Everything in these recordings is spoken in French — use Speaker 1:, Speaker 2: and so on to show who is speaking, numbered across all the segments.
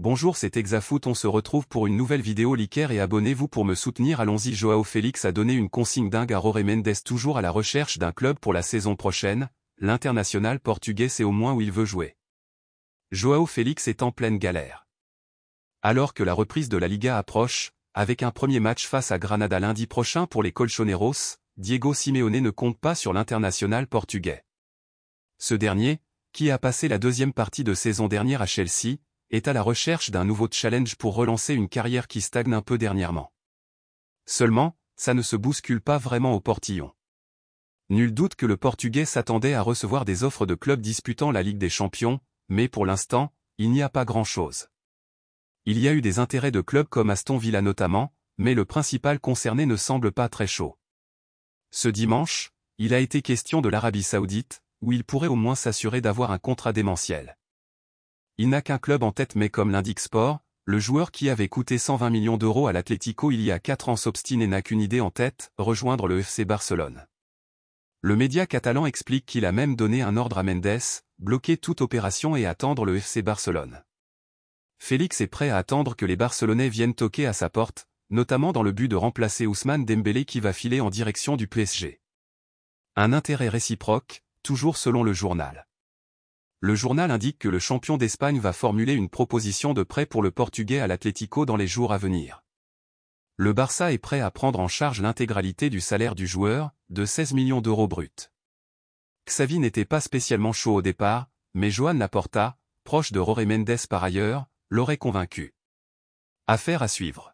Speaker 1: Bonjour, c'est Exafoot, on se retrouve pour une nouvelle vidéo. Likez et abonnez-vous pour me soutenir. Allons-y. Joao Félix a donné une consigne dingue à Jorge Mendes, toujours à la recherche d'un club pour la saison prochaine. L'international portugais sait au moins où il veut jouer. Joao Félix est en pleine galère. Alors que la reprise de la Liga approche, avec un premier match face à Granada lundi prochain pour les Colchoneros, Diego Simeone ne compte pas sur l'international portugais. Ce dernier, qui a passé la deuxième partie de saison dernière à Chelsea, est à la recherche d'un nouveau challenge pour relancer une carrière qui stagne un peu dernièrement. Seulement, ça ne se bouscule pas vraiment au portillon. Nul doute que le Portugais s'attendait à recevoir des offres de clubs disputant la Ligue des Champions, mais pour l'instant, il n'y a pas grand-chose. Il y a eu des intérêts de clubs comme Aston Villa notamment, mais le principal concerné ne semble pas très chaud. Ce dimanche, il a été question de l'Arabie Saoudite, où il pourrait au moins s'assurer d'avoir un contrat démentiel. Il n'a qu'un club en tête, mais comme l'indique Sport, le joueur qui avait coûté 120 millions d'euros à l'Atlético il y a 4 ans s'obstine et n'a qu'une idée en tête, rejoindre le FC Barcelone. Le média catalan explique qu'il a même donné un ordre à Mendes, bloquer toute opération et attendre le FC Barcelone. Félix est prêt à attendre que les Barcelonais viennent toquer à sa porte, notamment dans le but de remplacer Ousmane Dembélé qui va filer en direction du PSG. Un intérêt réciproque, toujours selon le journal. Le journal indique que le champion d'Espagne va formuler une proposition de prêt pour le Portugais à l'Atlético dans les jours à venir. Le Barça est prêt à prendre en charge l'intégralité du salaire du joueur, de 16 millions d'euros bruts. Xavi n'était pas spécialement chaud au départ, mais Joan Laporta, proche de Jorge Mendes par ailleurs, l'aurait convaincu. Affaire à suivre.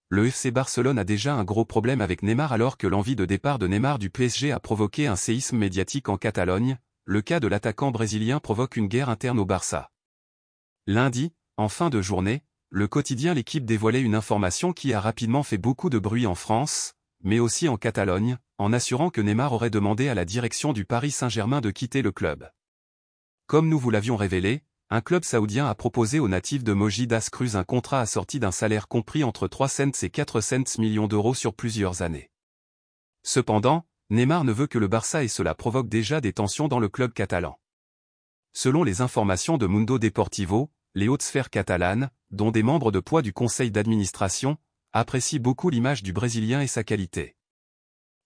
Speaker 1: Le FC Barcelone a déjà un gros problème avec Neymar alors que l'envie de départ de Neymar du PSG a provoqué un séisme médiatique en Catalogne. Le cas de l'attaquant brésilien provoque une guerre interne au Barça. Lundi, en fin de journée, le quotidien L'Équipe dévoilait une information qui a rapidement fait beaucoup de bruit en France, mais aussi en Catalogne, en assurant que Neymar aurait demandé à la direction du Paris Saint-Germain de quitter le club. Comme nous vous l'avions révélé, un club saoudien a proposé aux natifs de Mogi das Cruz un contrat assorti d'un salaire compris entre 3 cents et 4 cents millions d'euros sur plusieurs années. Cependant, Neymar ne veut que le Barça et cela provoque déjà des tensions dans le club catalan. Selon les informations de Mundo Deportivo, les hautes sphères catalanes, dont des membres de poids du conseil d'administration, apprécient beaucoup l'image du Brésilien et sa qualité.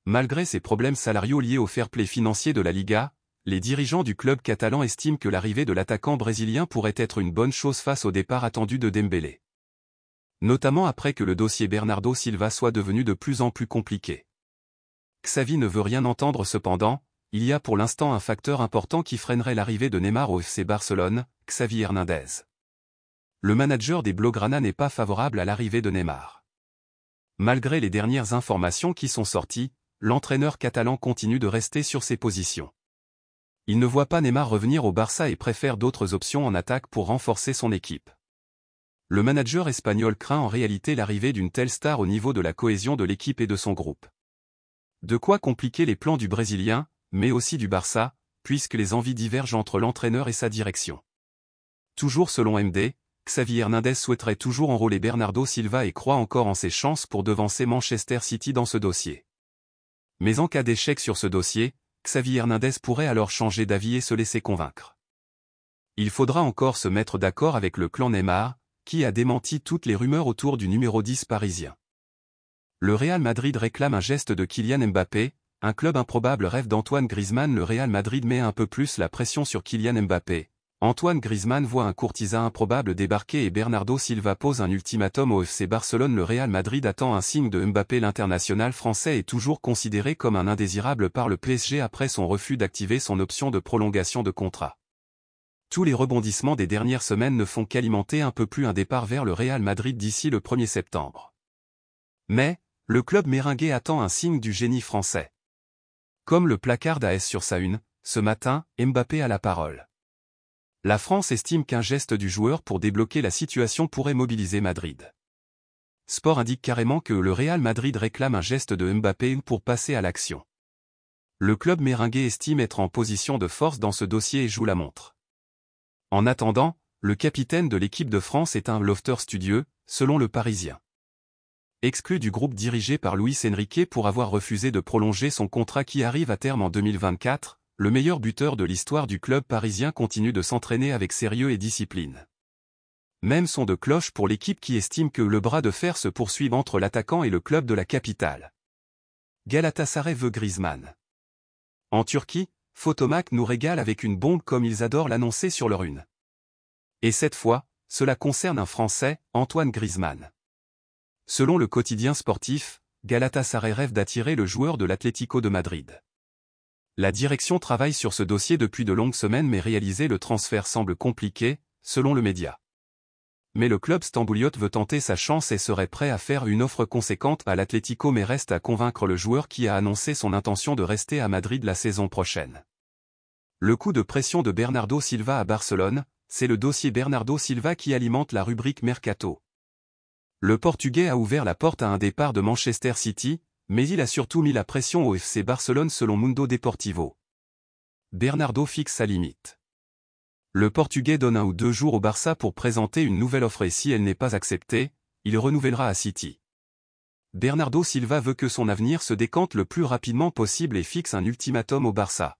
Speaker 1: Malgré ses problèmes salariaux liés au fair play financier de la Liga, les dirigeants du club catalan estiment que l'arrivée de l'attaquant brésilien pourrait être une bonne chose face au départ attendu de Dembélé. Notamment après que le dossier Bernardo Silva soit devenu de plus en plus compliqué. Xavi ne veut rien entendre cependant, il y a pour l'instant un facteur important qui freinerait l'arrivée de Neymar au FC Barcelone, Xavi Hernandez. Le manager des Blaugrana n'est pas favorable à l'arrivée de Neymar. Malgré les dernières informations qui sont sorties, l'entraîneur catalan continue de rester sur ses positions. Il ne voit pas Neymar revenir au Barça et préfère d'autres options en attaque pour renforcer son équipe. Le manager espagnol craint en réalité l'arrivée d'une telle star au niveau de la cohésion de l'équipe et de son groupe. De quoi compliquer les plans du Brésilien, mais aussi du Barça, puisque les envies divergent entre l'entraîneur et sa direction. Toujours selon MD, Xavi Hernandez souhaiterait toujours enrôler Bernardo Silva et croit encore en ses chances pour devancer Manchester City dans ce dossier. Mais en cas d'échec sur ce dossier, Xavi Hernandez pourrait alors changer d'avis et se laisser convaincre. Il faudra encore se mettre d'accord avec le clan Neymar, qui a démenti toutes les rumeurs autour du numéro 10 parisien. Le Real Madrid réclame un geste de Kylian Mbappé, un club improbable rêve d'Antoine Griezmann. Le Real Madrid met un peu plus la pression sur Kylian Mbappé. Antoine Griezmann voit un courtisan improbable débarquer et Bernardo Silva pose un ultimatum au FC Barcelone. Le Real Madrid attend un signe de Mbappé. L'international français est toujours considéré comme un indésirable par le PSG après son refus d'activer son option de prolongation de contrat. Tous les rebondissements des dernières semaines ne font qu'alimenter un peu plus un départ vers le Real Madrid d'ici le 1er septembre. Mais, le club méringué attend un signe du génie français. Comme le placard d'AS sur sa une, ce matin, Mbappé a la parole. La France estime qu'un geste du joueur pour débloquer la situation pourrait mobiliser Madrid. Sport indique carrément que le Real Madrid réclame un geste de Mbappé pour passer à l'action. Le club méringué estime être en position de force dans ce dossier et joue la montre. En attendant, le capitaine de l'équipe de France est un lofter studieux, selon le Parisien. Exclu du groupe dirigé par Luis Enrique pour avoir refusé de prolonger son contrat qui arrive à terme en 2024, le meilleur buteur de l'histoire du club parisien continue de s'entraîner avec sérieux et discipline. Même son de cloche pour l'équipe qui estime que le bras de fer se poursuive entre l'attaquant et le club de la capitale. Galatasaray veut Griezmann. En Turquie, Photomac nous régale avec une bombe comme ils adorent l'annoncer sur leur une. Et cette fois, cela concerne un Français, Antoine Griezmann. Selon le quotidien sportif, Galatasaray rêve d'attirer le joueur de l'Atlético de Madrid. La direction travaille sur ce dossier depuis de longues semaines mais réaliser le transfert semble compliqué, selon le média. Mais le club stambouliote veut tenter sa chance et serait prêt à faire une offre conséquente à l'Atlético mais reste à convaincre le joueur qui a annoncé son intention de rester à Madrid la saison prochaine. Le coup de pression de Bernardo Silva à Barcelone, c'est le dossier Bernardo Silva qui alimente la rubrique Mercato. Le Portugais a ouvert la porte à un départ de Manchester City, mais il a surtout mis la pression au FC Barcelone selon Mundo Deportivo. Bernardo fixe sa limite. Le Portugais donne 1 ou 2 jours au Barça pour présenter une nouvelle offre et si elle n'est pas acceptée, il renouvellera à City. Bernardo Silva veut que son avenir se décante le plus rapidement possible et fixe un ultimatum au Barça.